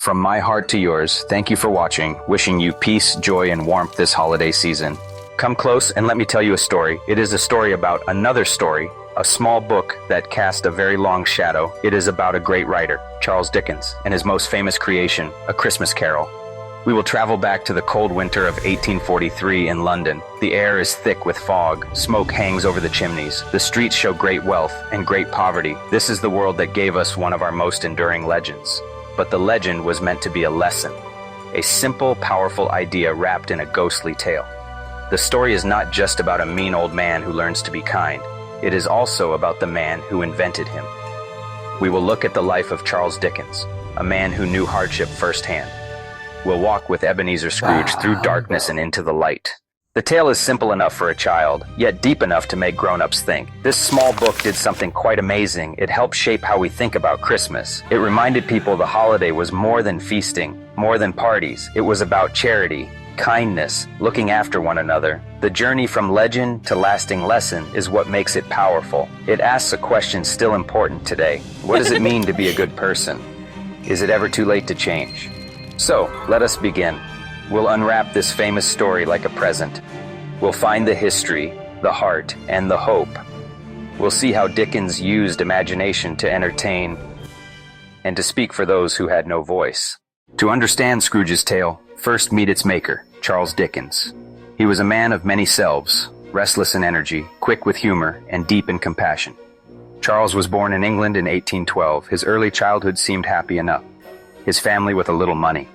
From my heart to yours, thank you for watching, wishing you peace, joy, and warmth this holiday season. Come close and let me tell you a story. It is a story about another story, a small book that cast a very long shadow. It is about a great writer, Charles Dickens, and his most famous creation, A Christmas Carol. We will travel back to the cold winter of 1843 in London. The air is thick with fog, smoke hangs over the chimneys, the streets show great wealth and great poverty. This is the world that gave us one of our most enduring legends. But the legend was meant to be a lesson, a simple, powerful idea wrapped in a ghostly tale. The story is not just about a mean old man who learns to be kind. It is also about the man who invented him. We will look at the life of Charles Dickens, a man who knew hardship firsthand. We'll walk with Ebenezer Scrooge through darkness and into the light. The tale is simple enough for a child, yet deep enough to make grown-ups think. This small book did something quite amazing. It helped shape how we think about Christmas. It reminded people the holiday was more than feasting, more than parties. It was about charity, kindness, looking after one another. The journey from legend to lasting lesson is what makes it powerful. It asks a question still important today. What does it mean to be a good person? Is it ever too late to change? So, let us begin. We'll unwrap this famous story like a present. We'll find the history, the heart, and the hope. We'll see how Dickens used imagination to entertain and to speak for those who had no voice. To understand Scrooge's tale, first meet its maker, Charles Dickens. He was a man of many selves, restless in energy, quick with humor, and deep in compassion. Charles was born in England in 1812. His early childhood seemed happy enough. His family with a little money.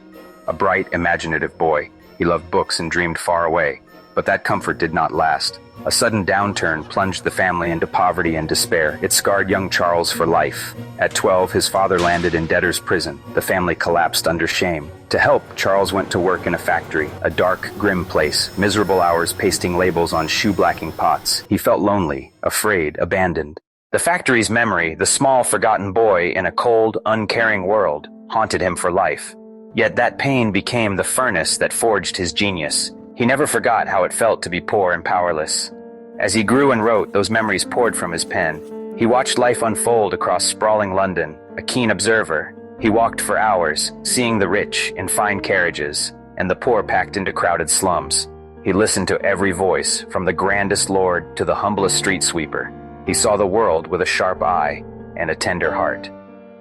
A bright, imaginative boy. He loved books and dreamed far away. But that comfort did not last. A sudden downturn plunged the family into poverty and despair. It scarred young Charles for life. At 12, his father landed in debtor's prison. The family collapsed under shame. To help, Charles went to work in a factory, a dark, grim place, miserable hours pasting labels on shoe-blacking pots. He felt lonely, afraid, abandoned. The factory's memory, the small, forgotten boy in a cold, uncaring world, haunted him for life. Yet that pain became the furnace that forged his genius. He never forgot how it felt to be poor and powerless. As he grew and wrote, those memories poured from his pen. He watched life unfold across sprawling London, a keen observer. He walked for hours, seeing the rich in fine carriages, and the poor packed into crowded slums. He listened to every voice, from the grandest lord to the humblest street sweeper. He saw the world with a sharp eye and a tender heart.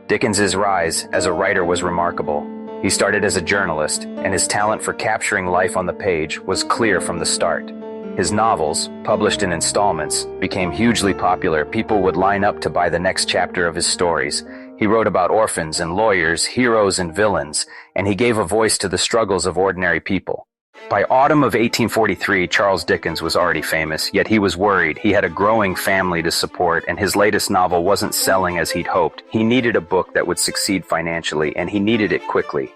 Dickens's rise as a writer was remarkable. He started as a journalist, and his talent for capturing life on the page was clear from the start. His novels, published in installments, became hugely popular. People would line up to buy the next chapter of his stories. He wrote about orphans and lawyers, heroes and villains, and he gave a voice to the struggles of ordinary people. By autumn of 1843, Charles Dickens was already famous, yet he was worried. He had a growing family to support, and his latest novel wasn't selling as he'd hoped. He needed a book that would succeed financially, and he needed it quickly.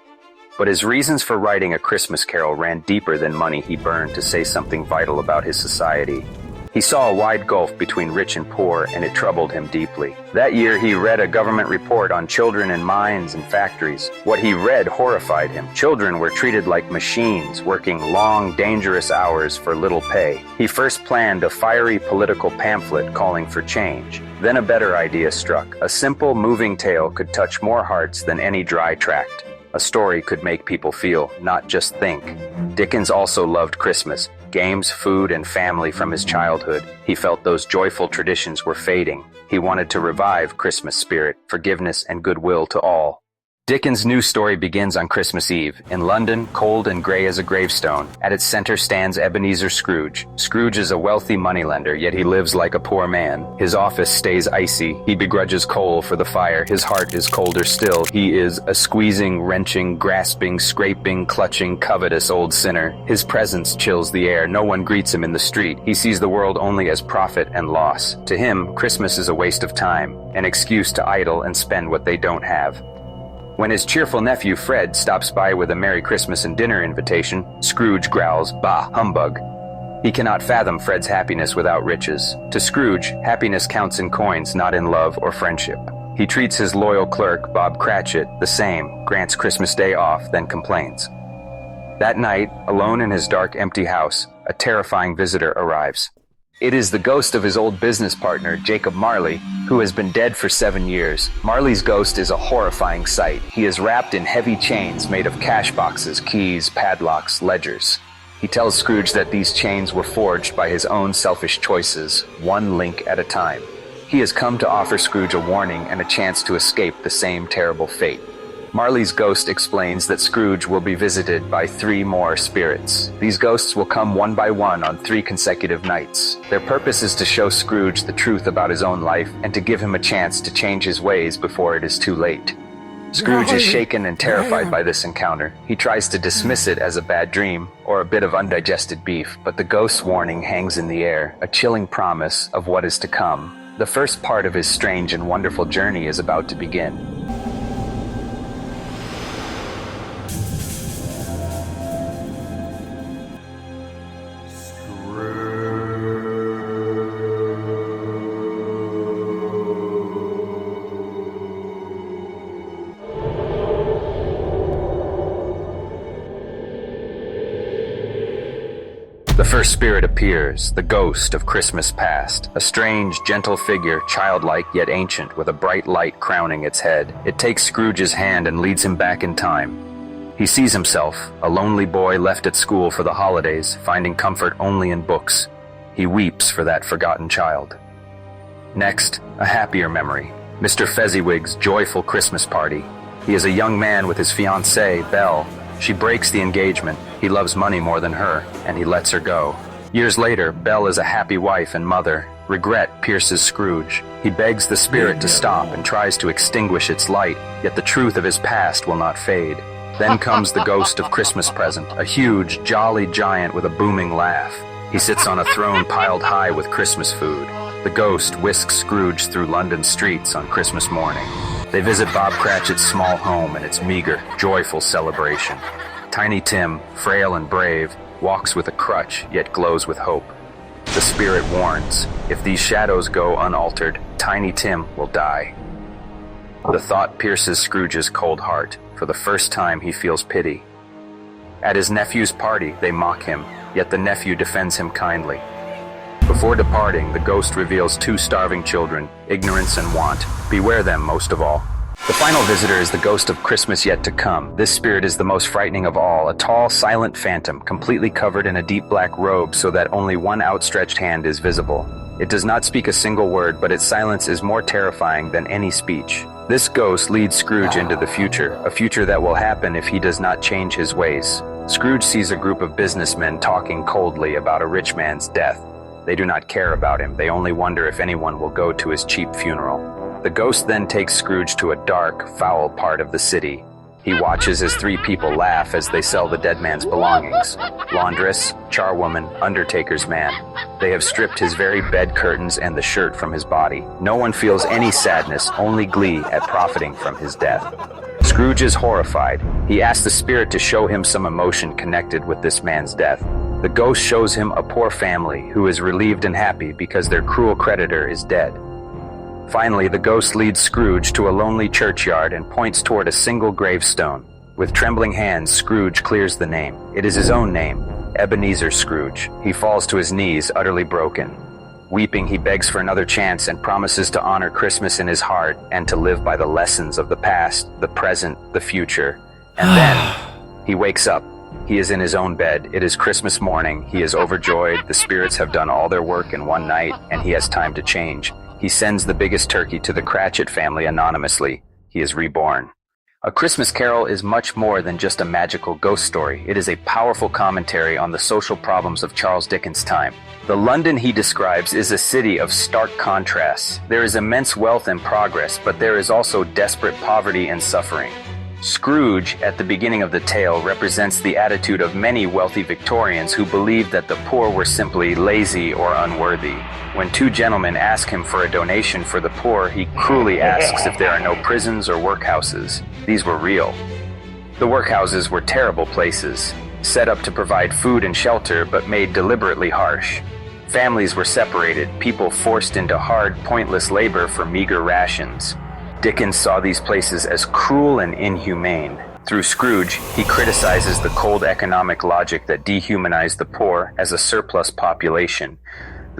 But his reasons for writing A Christmas Carol ran deeper than money he burned to say something vital about his society. He saw a wide gulf between rich and poor, and it troubled him deeply. That year, he read a government report on children in mines and factories. What he read horrified him. Children were treated like machines, working long, dangerous hours for little pay. He first planned a fiery political pamphlet calling for change. Then a better idea struck. A simple, moving tale could touch more hearts than any dry tract. A story could make people feel, not just think. Dickens also loved Christmas. Games, food, and family from his childhood. He felt those joyful traditions were fading. He wanted to revive Christmas spirit, forgiveness, and goodwill to all. Dickens' new story begins on Christmas Eve. In London, cold and gray as a gravestone, at its center stands Ebenezer Scrooge. Scrooge is a wealthy moneylender, yet he lives like a poor man. His office stays icy. He begrudges coal for the fire. His heart is colder still. He is a squeezing, wrenching, grasping, scraping, clutching, covetous old sinner. His presence chills the air. No one greets him in the street. He sees the world only as profit and loss. To him, Christmas is a waste of time, an excuse to idle and spend what they don't have. When his cheerful nephew Fred stops by with a Merry Christmas and dinner invitation, Scrooge growls, "Bah, humbug." He cannot fathom Fred's happiness without riches. To Scrooge, happiness counts in coins, not in love or friendship. He treats his loyal clerk, Bob Cratchit, the same, grants Christmas Day off, then complains. That night, alone in his dark, empty house, a terrifying visitor arrives. It is the ghost of his old business partner, Jacob Marley, who has been dead for 7 years. Marley's ghost is a horrifying sight. He is wrapped in heavy chains made of cash boxes, keys, padlocks, ledgers. He tells Scrooge that these chains were forged by his own selfish choices, one link at a time. He has come to offer Scrooge a warning and a chance to escape the same terrible fate. Marley's ghost explains that Scrooge will be visited by 3 more spirits. These ghosts will come one by one on 3 consecutive nights. Their purpose is to show Scrooge the truth about his own life and to give him a chance to change his ways before it is too late. Scrooge is shaken and terrified by this encounter. He tries to dismiss it as a bad dream or a bit of undigested beef, but the ghost's warning hangs in the air, a chilling promise of what is to come. The first part of his strange and wonderful journey is about to begin. The first spirit appears, the ghost of Christmas past. A strange, gentle figure, childlike yet ancient, with a bright light crowning its head. It takes Scrooge's hand and leads him back in time. He sees himself, a lonely boy left at school for the holidays, finding comfort only in books. He weeps for that forgotten child. Next, a happier memory. Mr. Fezziwig's joyful Christmas party. He is a young man with his fiancée, Belle. She breaks the engagement. He loves money more than her, and he lets her go. Years later, Belle is a happy wife and mother. Regret pierces Scrooge. He begs the spirit to stop and tries to extinguish its light, yet the truth of his past will not fade. Then comes the ghost of Christmas present, a huge, jolly giant with a booming laugh. He sits on a throne piled high with Christmas food. The ghost whisks Scrooge through London streets on Christmas morning. They visit Bob Cratchit's small home and its meager, joyful celebration. Tiny Tim, frail and brave, walks with a crutch, yet glows with hope. The spirit warns, if these shadows go unaltered, Tiny Tim will die. The thought pierces Scrooge's cold heart. For the first time, he feels pity. At his nephew's party, they mock him, yet the nephew defends him kindly. Before departing, the ghost reveals 2 starving children, ignorance and want. Beware them most of all. The final visitor is the ghost of Christmas yet to come. This spirit is the most frightening of all, a tall, silent phantom, completely covered in a deep black robe so that only one outstretched hand is visible. It does not speak a single word, but its silence is more terrifying than any speech. This ghost leads Scrooge into the future, a future that will happen if he does not change his ways. Scrooge sees a group of businessmen talking coldly about a rich man's death. They do not care about him. They only wonder if anyone will go to his cheap funeral. The ghost then takes Scrooge to a dark, foul part of the city. He watches as 3 people laugh as they sell the dead man's belongings. Laundress, charwoman, undertaker's man. They have stripped his very bed curtains and the shirt from his body. No one feels any sadness, only glee at profiting from his death. Scrooge is horrified. He asks the spirit to show him some emotion connected with this man's death. The ghost shows him a poor family who is relieved and happy because their cruel creditor is dead. Finally, the ghost leads Scrooge to a lonely churchyard and points toward a single gravestone. With trembling hands, Scrooge clears the name. It is his own name, Ebenezer Scrooge. He falls to his knees, utterly broken. Weeping, he begs for another chance and promises to honor Christmas in his heart and to live by the lessons of the past, the present, the future. And then he wakes up. He is in his own bed. It is Christmas morning. He is overjoyed. The spirits have done all their work in one night, and he has time to change. He sends the biggest turkey to the Cratchit family anonymously. He is reborn. A Christmas Carol is much more than just a magical ghost story. It is a powerful commentary on the social problems of Charles Dickens' time. The London he describes is a city of stark contrasts. There is immense wealth and progress, but there is also desperate poverty and suffering. Scrooge, at the beginning of the tale, represents the attitude of many wealthy Victorians who believed that the poor were simply lazy or unworthy. When 2 gentlemen ask him for a donation for the poor, he cruelly asks if there are no prisons or workhouses. These were real. The workhouses were terrible places, set up to provide food and shelter, but made deliberately harsh. Families were separated, people forced into hard, pointless labor for meager rations. Dickens saw these places as cruel and inhumane. Through Scrooge, he criticizes the cold economic logic that dehumanized the poor as a surplus population.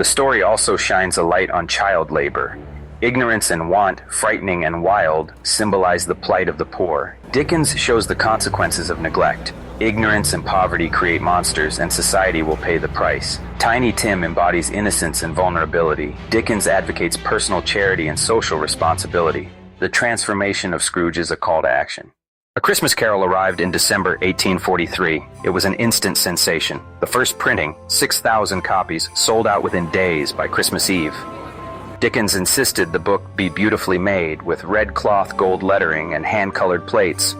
The story also shines a light on child labor. Ignorance and want, frightening and wild, symbolize the plight of the poor. Dickens shows the consequences of neglect. Ignorance and poverty create monsters, and society will pay the price. Tiny Tim embodies innocence and vulnerability. Dickens advocates personal charity and social responsibility. The transformation of Scrooge is a call to action. A Christmas Carol arrived in December 1843. It was an instant sensation. The first printing, 6,000 copies, sold out within days by Christmas Eve. Dickens insisted the book be beautifully made, with red cloth gold lettering and hand-colored plates.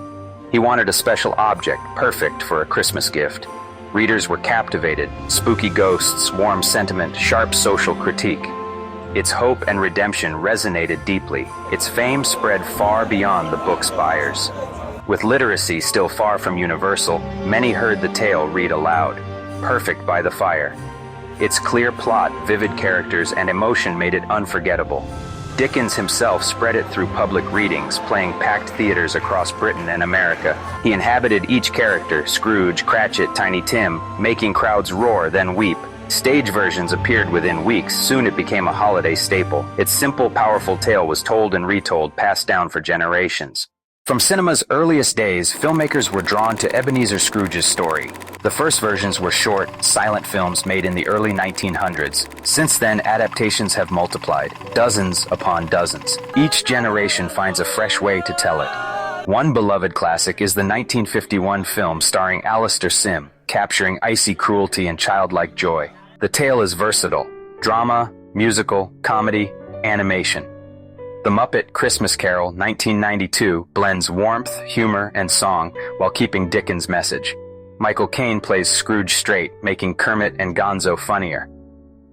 He wanted a special object, perfect for a Christmas gift. Readers were captivated. Spooky ghosts, warm sentiment, sharp social critique. Its hope and redemption resonated deeply. Its fame spread far beyond the book's buyers. With literacy still far from universal, many heard the tale read aloud, perfect by the fire. Its clear plot, vivid characters, and emotion made it unforgettable. Dickens himself spread it through public readings, playing packed theaters across Britain and America. He inhabited each character, Scrooge, Cratchit, Tiny Tim, making crowds roar, then weep. Stage versions appeared within weeks. Soon it became a holiday staple. Its simple, powerful tale was told and retold, passed down for generations. From cinema's earliest days, filmmakers were drawn to Ebenezer Scrooge's story. The first versions were short, silent films made in the early 1900s. Since then, adaptations have multiplied, dozens upon dozens. Each generation finds a fresh way to tell it. One beloved classic is the 1951 film starring Alistair Sim, capturing icy cruelty and childlike joy. The tale is versatile: drama, musical, comedy, animation. The Muppet Christmas Carol, 1992, blends warmth, humor, and song while keeping Dickens' message. Michael Caine plays Scrooge straight, making Kermit and Gonzo funnier.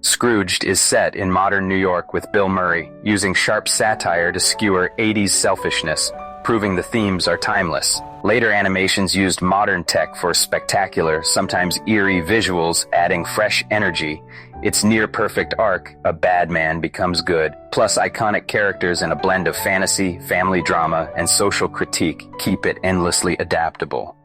Scrooged is set in modern New York with Bill Murray, using sharp satire to skewer 80s selfishness, proving the themes are timeless. Later animations used modern tech for spectacular, sometimes eerie visuals, adding fresh energy. Its near-perfect arc, a bad man becomes good, plus iconic characters and a blend of fantasy, family drama, and social critique keep it endlessly adaptable.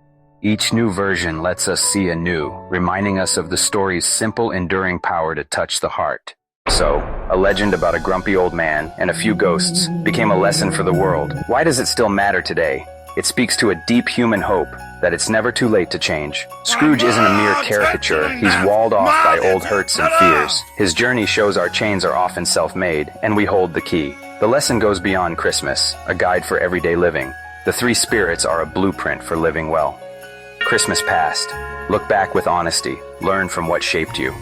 Each new version lets us see anew, reminding us of the story's simple, enduring power to touch the heart. So, a legend about a grumpy old man and a few ghosts became a lesson for the world. Why does it still matter today? It speaks to a deep human hope that it's never too late to change. Scrooge isn't a mere caricature. He's walled off by old hurts and fears. His journey shows our chains are often self-made, and we hold the key. The lesson goes beyond Christmas, a guide for everyday living. The three spirits are a blueprint for living well. Christmas past. Look back with honesty. Learn from what shaped you.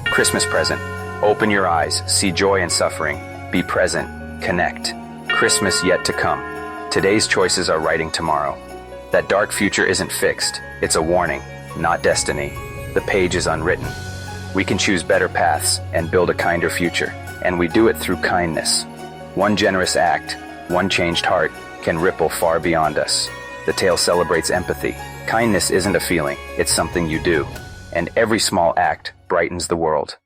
Christmas present. Open your eyes. See joy and suffering. Be present. Connect. Christmas yet to come. Today's choices are writing tomorrow. That dark future isn't fixed. It's a warning, not destiny. The page is unwritten. We can choose better paths and build a kinder future. And we do it through kindness. One generous act, one changed heart, can ripple far beyond us. The tale celebrates empathy. Kindness isn't a feeling, it's something you do. And every small act brightens the world.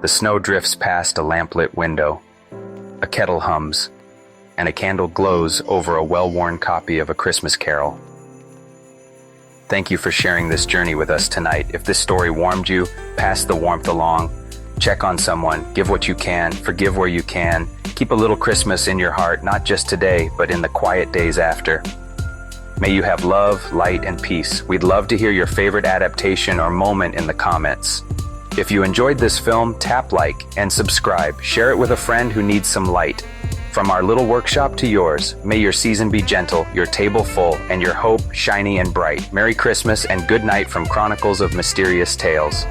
The snow drifts past a lamplit window. A kettle hums, and a candle glows over a well-worn copy of A Christmas Carol. Thank you for sharing this journey with us tonight. If this story warmed you, pass the warmth along. Check on someone, give what you can, forgive where you can. Keep a little Christmas in your heart, not just today, but in the quiet days after. May you have love, light, and peace. We'd love to hear your favorite adaptation or moment in the comments. If you enjoyed this film, tap like and subscribe. Share it with a friend who needs some light. From our little workshop to yours, may your season be gentle, your table full, and your hope shiny and bright. Merry Christmas and good night from Chronicles of Mysterious Tales.